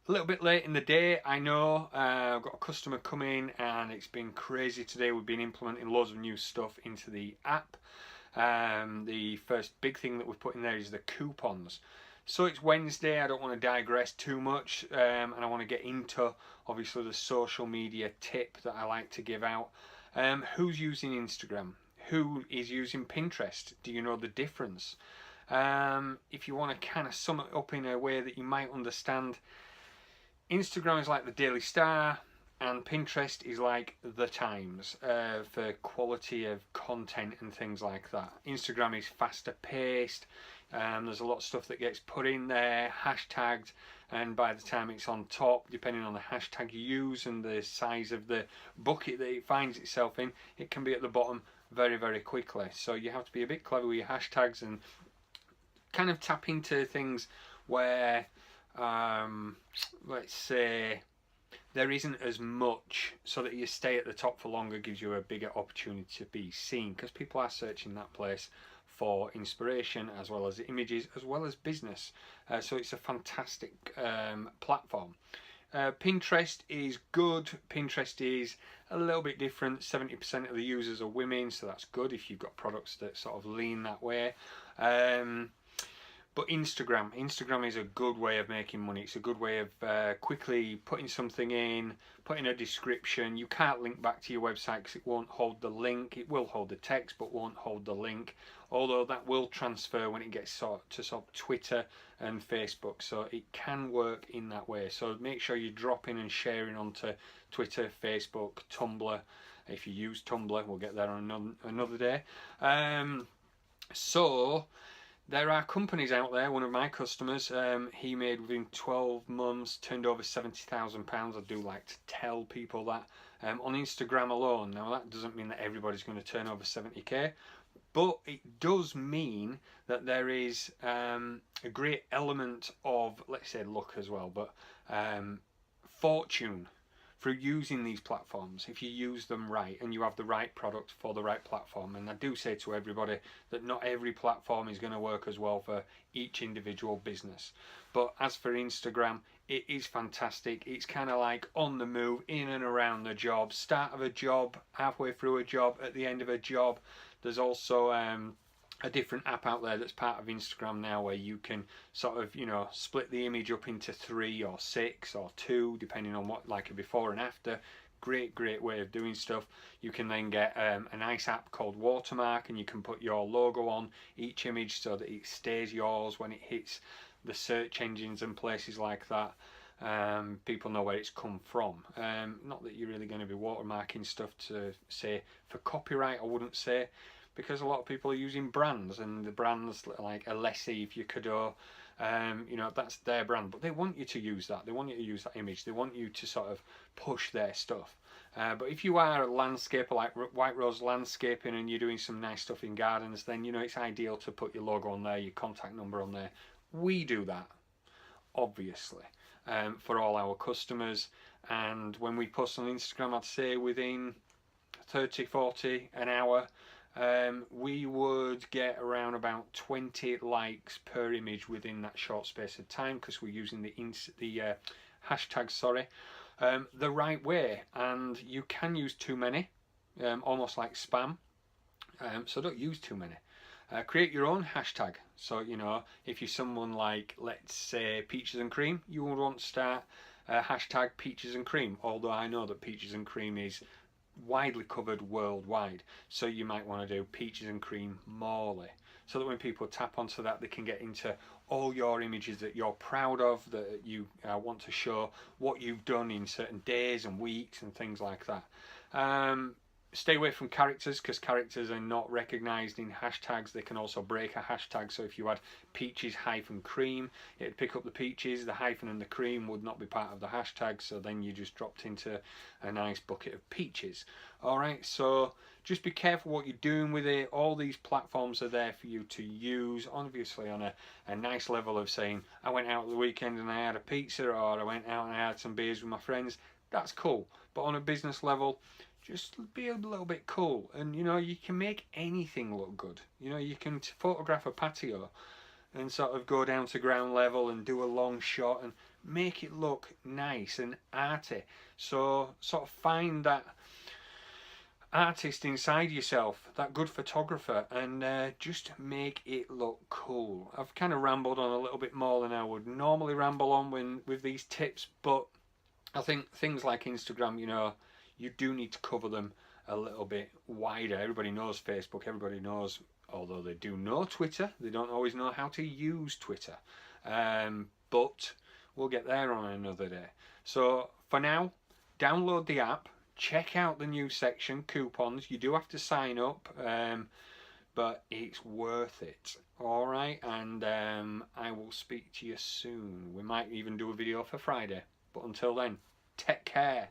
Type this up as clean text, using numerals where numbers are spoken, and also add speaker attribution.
Speaker 1: A little bit late in the day, I know. I've got a customer coming and it's been crazy today. We've been implementing loads of new stuff into the app. The first big thing that we've put in there is the coupons. So it's Wednesday, I don't want to digress too much, and I want to get into obviously the social media tip that I like to give out. Who's using Instagram? Who is using Pinterest? Do you know the difference? If you want to kind of sum it up in a way that you might understand, Instagram is like the Daily Star and Pinterest is like the Times for quality of content and things like that. Instagram is faster paced, there's a lot of stuff that gets put in there, hashtagged, and by the time it's on top, depending on the hashtag you use and the size of the bucket that it finds itself in, it can be at the bottom very, very quickly. So you have to be a bit clever with your hashtags and kind of tap into things where let's say there isn't as much, so that you stay at the top for longer gives you a bigger opportunity to be seen, because people are searching that place for inspiration as well as images as well as business. So it's a fantastic platform. Pinterest is good. Pinterest is a little bit different. 70% of the users are women, so that's good if you've got products that sort of lean that way. But Instagram is a good way of making money. It's a good way of quickly putting something in, putting a description. You can't link back to your website because it won't hold the link. It will hold the text but won't hold the link. Although that will transfer when it gets to sort of Twitter and Facebook. So it can work in that way. So make sure you're dropping and sharing onto Twitter, Facebook, Tumblr. If you use Tumblr, we'll get there on another day. So there are companies out there. One of my customers, he made within 12 months, turned over £70,000. I do like to tell people that on Instagram alone. Now that doesn't mean that everybody's going to turn over 70k, but it does mean that there is a great element of, let's say, luck as well, but fortune through using these platforms. If you use them right and you have the right product for the right platform. And I do say to everybody that not every platform is going to work as well for each individual business. But as for Instagram, it is fantastic. It's kind of like on the move, in and around the job, start of a job, halfway through a job, at the end of a job. There's also a different app out there that's part of Instagram now, where you can sort of, you know, split the image up into 3 or 6 or 2 depending on what, like a before and after. Great way of doing stuff. You can then get a nice app called Watermark, and you can put your logo on each image so that it stays yours when it hits the search engines and places like that. People know where it's come from. Not that you're really going to be watermarking stuff to say for copyright, I wouldn't say, because a lot of people are using brands, and the brands like Alessi, if you could, you know, that's their brand, but they want you to use that. They want you to use that image. They want you to sort of push their stuff. But if you are a landscaper like White Rose Landscaping and you're doing some nice stuff in gardens, then, you know, it's ideal to put your logo on there, your contact number on there. We do that, obviously, for all our customers. And when we post on Instagram, I'd say within 30, 40 an hour, we would get around about 20 likes per image within that short space of time, because we're using the hashtags, the right way. And you can use too many, almost like spam, so don't use too many. Create your own hashtag. So, you know, if you're someone like, let's say, Peaches and Cream, you would want to start hashtag Peaches and Cream, although I know that Peaches and Cream is widely covered worldwide, so you might want to do Peaches and Cream Morley, so that when people tap onto that, they can get into all your images that you're proud of, that you want to show what you've done in certain days and weeks and things like that. Stay away from characters, because characters are not recognized in hashtags. They can also break a hashtag. So if you had peaches-cream, it'd pick up the peaches, the hyphen and the cream would not be part of the hashtag, so then you just dropped into a nice bucket of peaches. Alright, so just be careful what you're doing with it. All these platforms are there for you to use, obviously on a nice level of saying, I went out the weekend and I had a pizza, or I went out and I had some beers with my friends. That's cool. But on a business level, just be a little bit cool. And, you know, you can make anything look good. You know, you can photograph a patio and sort of go down to ground level and do a long shot and make it look nice and arty. So sort of find that artist inside yourself, that good photographer, and just make it look cool. I've kind of rambled on a little bit more than I would normally ramble on with these tips, but I think things like Instagram, you know, you do need to cover them a little bit wider. Everybody knows Facebook, everybody knows, although they do know Twitter, they don't always know how to use Twitter. But we'll get there on another day. So for now, download the app, check out the new section, coupons. You do have to sign up, but it's worth it. All right, and I will speak to you soon. We might even do a video for Friday. But until then, take care.